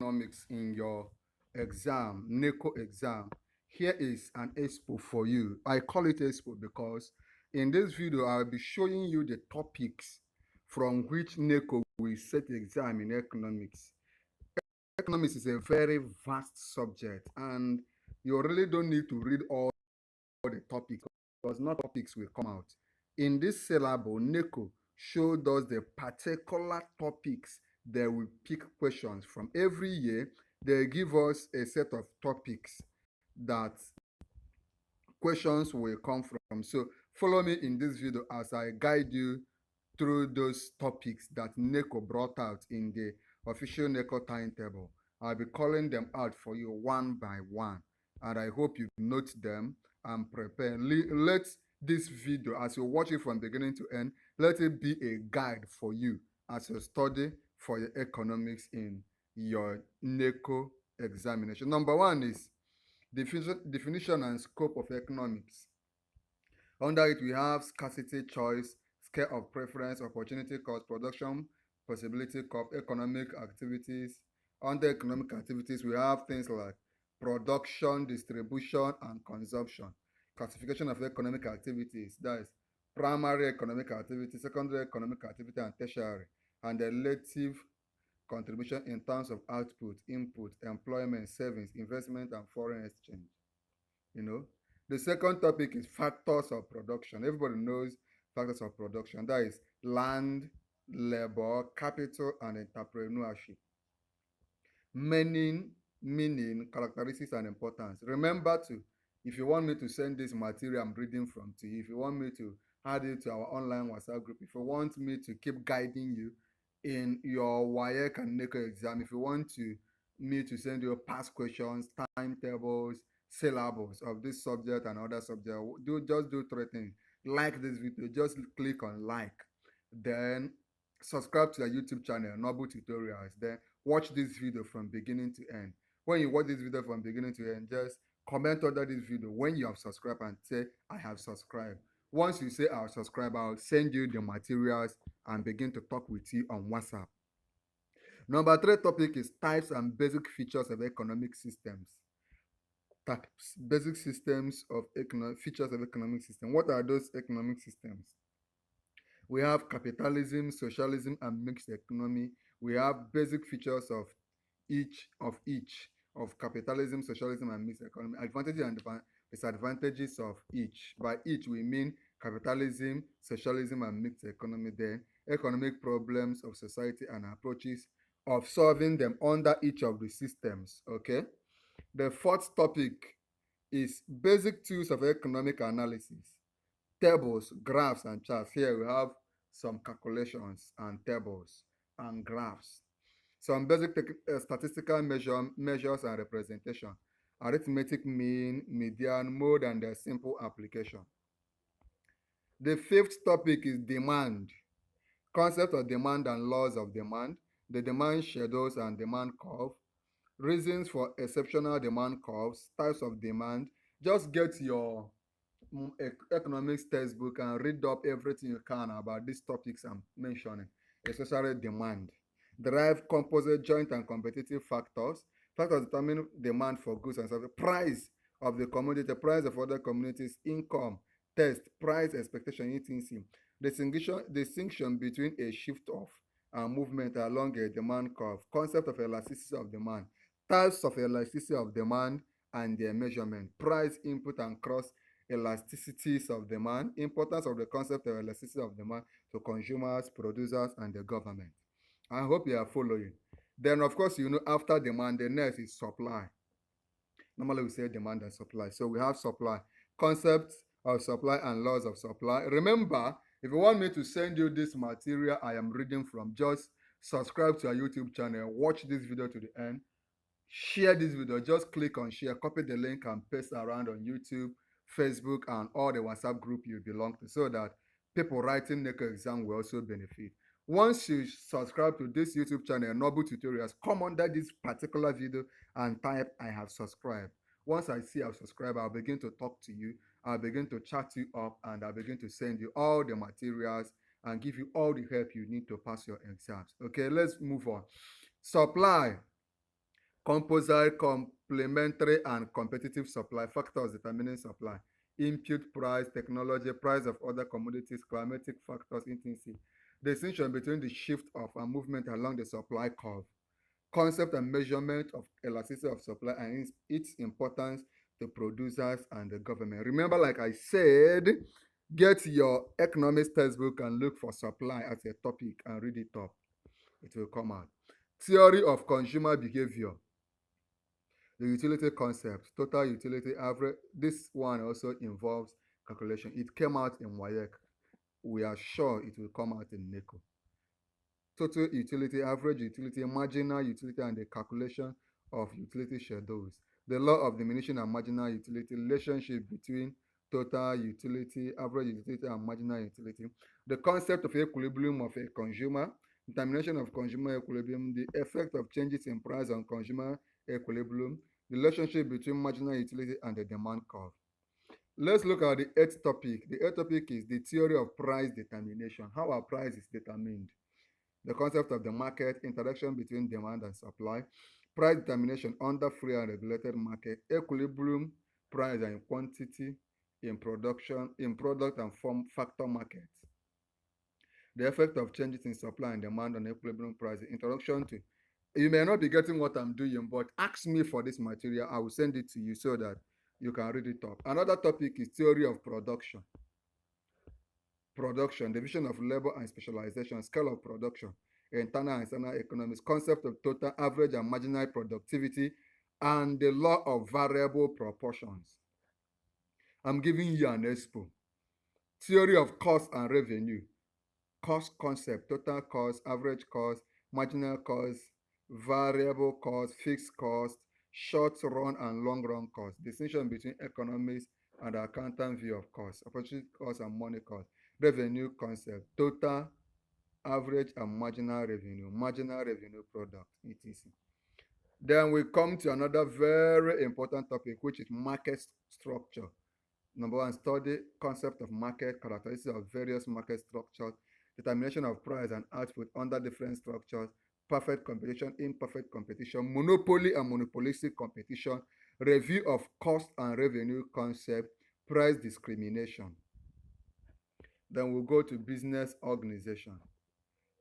Economics in your exam, NECO exam, here is an expo for you. I call it expo because in this video, I'll be showing you the topics from which NECO will set the exam in economics. Economics is a very vast subject, and you really don't need to read all the topics because not topics will come out. In this syllabus, NECO showed us the particular topics they will pick questions from. Every year, they give us a set of topics that questions will come from. So follow me in this video as I guide you through those topics that NECO brought out in the official NECO timetable. I'll be calling them out for you one by one, and I hope you note them and prepare. Let this video, as you watch it from beginning to end, let it be a guide for you as you study for your economics in your NECO examination. Number one is definition and scope of economics. Under it, we have scarcity, choice, scale of preference, opportunity cost, production, possibility cost, economic activities. Under economic activities, we have things like production, distribution, and consumption. Classification of economic activities, that is primary economic activity, secondary economic activity, and tertiary, and the relative contribution in terms of output, input, employment, savings, investment, and foreign exchange. You know, the second topic is factors of production. Everybody knows factors of production. That is land, labor, capital, and entrepreneurship. Meaning, characteristics, and importance. Remember to, if you want me to send this material I'm reading from to you, if you want me to add it to our online WhatsApp group, if you want me to keep guiding you in your WAEC and NECO exam, if you want me to send you past questions, timetables, syllabus of this subject and other subject, do three things. Like this video, just click on like, then subscribe to the YouTube channel, Noble Tutorials, then watch this video from beginning to end. When you watch this video from beginning to end, just comment under this video when you have subscribed and say I have subscribed. Once you say I'll subscribe, I'll send you the materials and begin to talk with you on WhatsApp. Number three topic is types and basic features of economic systems. Types, basic systems of features of economic system. What are those economic systems? We have capitalism, socialism, and mixed economy. We have basic features of each of capitalism, socialism, and mixed economy. Advantages and disadvantages of each. By each, we mean capitalism, socialism, and mixed economy. Then economic problems of society and approaches of solving them under each of the systems. Okay. The fourth topic is basic tools of economic analysis. Tables, graphs, and charts. Here we have some calculations and tables and graphs. Some basic statistical measures and representation. Arithmetic mean, median, mode, and their simple application. The fifth topic is demand. Concept of demand and laws of demand. The demand schedules and demand curve. Reasons for exceptional demand curves. Types of demand. Just get your economics textbook and read up everything you can about these topics I'm mentioning, especially demand. Derive composite, joint, and competitive factors. Factors determine demand for goods and services. Price of the commodity, price of other commodities, income, test, price expectation, etc. Distinction between a shift off and movement along a demand curve. Concept of elasticity of demand. Types of elasticity of demand and their measurement. Price, input, and cross elasticities of demand. Importance of the concept of elasticity of demand to consumers, producers, and the government. I hope you are following. Then, of course, after demand, the next is supply. Normally, we say demand and supply. So we have supply. Concepts of supply and laws of supply. Remember, if you want me to send you this material I am reading from, just subscribe to our YouTube channel, watch this video to the end, share this video, just click on share, copy the link and paste around on YouTube, Facebook, and all the WhatsApp group you belong to, so that people writing NECO exam will also benefit. Once you subscribe to this YouTube channel, Noble Tutorials, come under this particular video and type I have subscribed. Once I see I've subscribed, I'll begin to talk to you, I'll begin to chat you up, and I'll begin to send you all the materials and give you all the help you need to pass your exams. Okay, let's move on. Supply. Composite, complementary, and competitive supply. Factors determining supply. Input price, technology, price of other commodities, climatic factors, etc. Distinction between the shift of a movement along the supply curve. Concept and measurement of elasticity of supply and its importance to producers and the government. Remember, like I said, get your economics textbook and look for supply as a topic and read it up. It will come out. Theory of consumer behavior. The utility concept, total utility average. This one also involves calculation. It came out in WAEC. We are sure it will come out in NECO. Total utility, average utility, marginal utility, and the calculation of utility schedules. The law of diminishing and marginal utility, relationship between total utility, average utility, and marginal utility. The concept of equilibrium of a consumer, determination of consumer equilibrium, the effect of changes in price on consumer equilibrium, the relationship between marginal utility and the demand curve. Let's look at the eighth topic. The eighth topic is the theory of price determination. How our price is determined. The concept of the market, interaction between demand and supply, price determination under free and regulated market, equilibrium, price and quantity in production, in product and form factor markets, the effect of changes in supply and demand on equilibrium price, introduction to. You may not be getting what I'm doing, but ask me for this material. I will send it to you so that you can read it up. Another topic is theory of production. Production, division of labor and specialization, scale of production, internal and external economics, concept of total, average, and marginal productivity, and the law of variable proportions. I'm giving you an expo. Theory of cost and revenue, cost concept, total cost, average cost, marginal cost, variable cost, fixed cost, short run and long run cost, distinction between economics and accountant view of cost, opportunity cost and money cost, revenue concept, total, average and marginal revenue product, etc. Then we come to another very important topic, which is market structure. Number one, study concept of market, characteristics of various market structures, determination of price and output under different structures, perfect competition, imperfect competition, monopoly and monopolistic competition, review of cost and revenue concept, price discrimination. Then we'll go to business organization.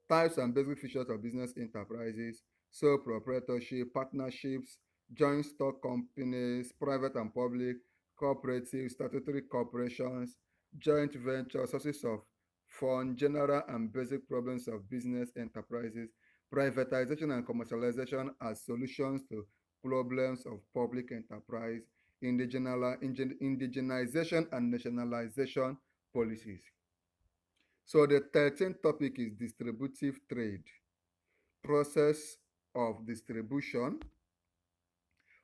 Types and basic features of business enterprises, sole proprietorship, partnerships, joint stock companies, private and public, cooperatives, statutory corporations, joint ventures, sources of fund, general and basic problems of business enterprises, privatization and commercialization as solutions to problems of public enterprise, indigenization and nationalization policies. So the 13th topic is distributive trade, process of distribution,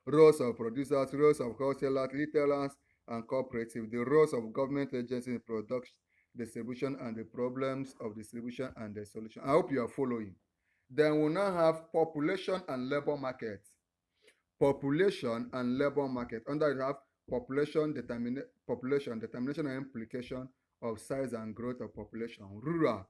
roles of producers, roles of wholesalers, retailers, and cooperatives, the roles of government agencies in production, distribution, and the problems of distribution and the solution. I hope you are following. Then we now have population and labor market. Population and labor market. Under it have population, determination and implication of size and growth of population, rural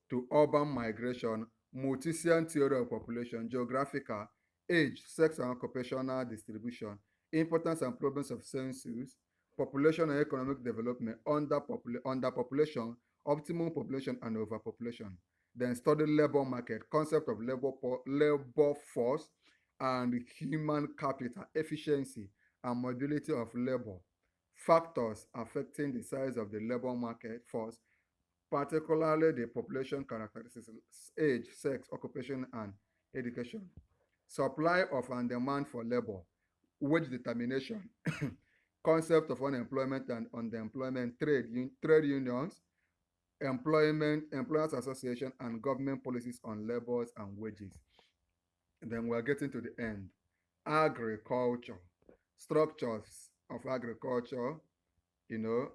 to urban migration, Malthusian theory of population, geographical, age, sex and occupational distribution, importance and problems of census, population and economic development, underpopulation, optimum population and overpopulation. Then study labor market, concept of labor force and human capital, efficiency and mobility of labor, factors affecting the size of the labor market force, particularly the population characteristics, age, sex, occupation, and education. Supply of and demand for labor, wage determination, concept of unemployment and underemployment, trade unions, employers association, and government policies on labors and wages. And then we're getting to the end. Agriculture, structures of agriculture, you know,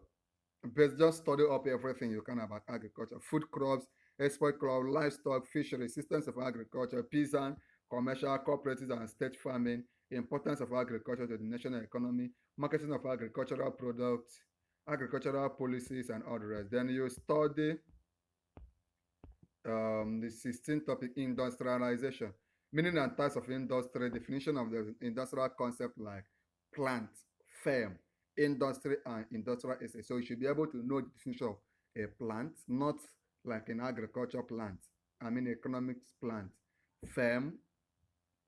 just study up everything you can about agriculture, food crops, export crops, livestock, fishery, systems of agriculture, peasant, commercial, cooperatives, and state farming, importance of agriculture to the national economy, marketing of agricultural products, agricultural policies, and all the rest. Then you study the 16th topic, industrialization. Meaning and types of industry, definition of the industrial concept like plant, firm, industry, and industrial estate. So you should be able to know the definition of a plant, not like an agriculture plant. I mean economics plant, firm,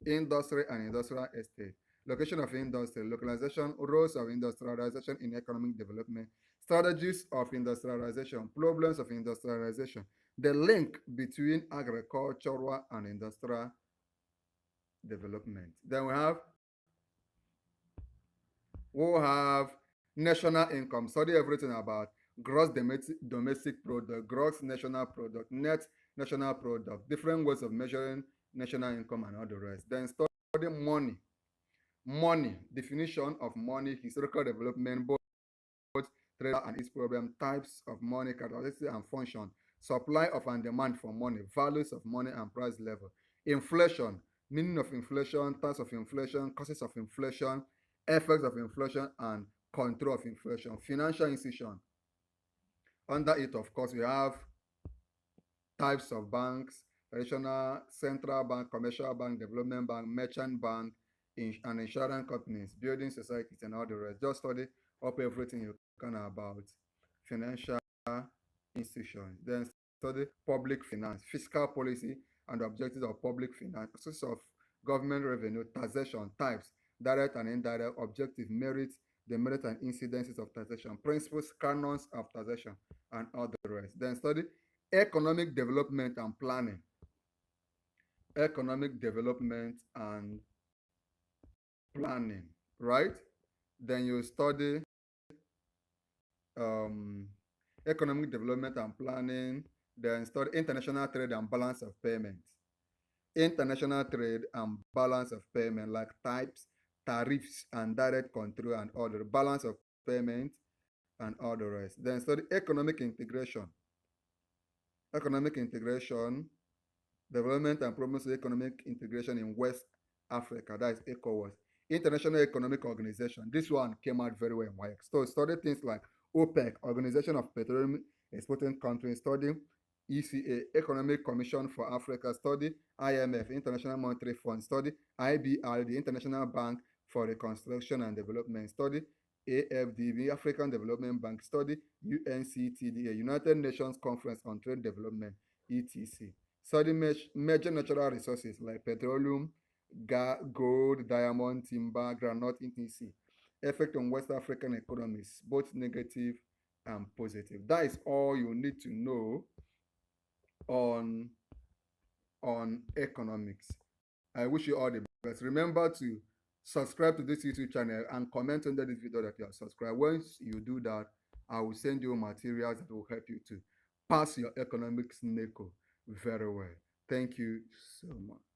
industry, and industrial estate. Location of industry, localization, roles of industrialization in economic development, strategies of industrialization, problems of industrialization, the link between agricultural and industrial development. Then we'll have national income. Study everything about gross domestic product, gross national product, net national product, different ways of measuring national income and all the rest. Then study money. Money, definition of money, historical development, both trade and its problem, types of money, characteristics and function, supply of and demand for money, values of money and price level. Inflation, meaning of inflation, types of inflation, causes of inflation, effects of inflation, and control of inflation. Financial institution. Under it, of course, we have types of banks, traditional central bank, commercial bank, development bank, merchant bank, and insurance companies, building societies, and all the rest. Just study up everything you can about financial institutions. Then study public finance, fiscal policy, and the objectives of public finance, sources of government revenue, taxation, types, direct and indirect, objective, merit, the merit and incidences of taxation, principles, canons of taxation, and all the rest. Then study economic development and planning. Economic development and planning, right? Then you study economic development and planning, then study international trade and balance of payments. International trade and balance of payment, like types, tariffs, and direct control and order, balance of payment, and all the rest. Then study economic integration. Economic integration, development and promotion of economic integration in West Africa, that is ECOWAS. International Economic Organization, this one came out very well in WIEC. So study things like OPEC, Organization of Petroleum Exporting Countries, study ECA, Economic Commission for Africa, study IMF, International Monetary Fund, study IBR, the International Bank for Reconstruction and Development, study AFDB, African Development Bank, study UNCTAD, United Nations Conference on Trade Development, etc. Study major natural resources like petroleum, gold, diamond, timber, granite, etc. Effect on West African economies, both negative and positive. That is all you need to know on economics. I wish you all the best. Remember to subscribe to this YouTube channel and comment under this video that you are subscribed. Once you do that, I will send you materials that will help you to pass your economics NECO very well. Thank you so much.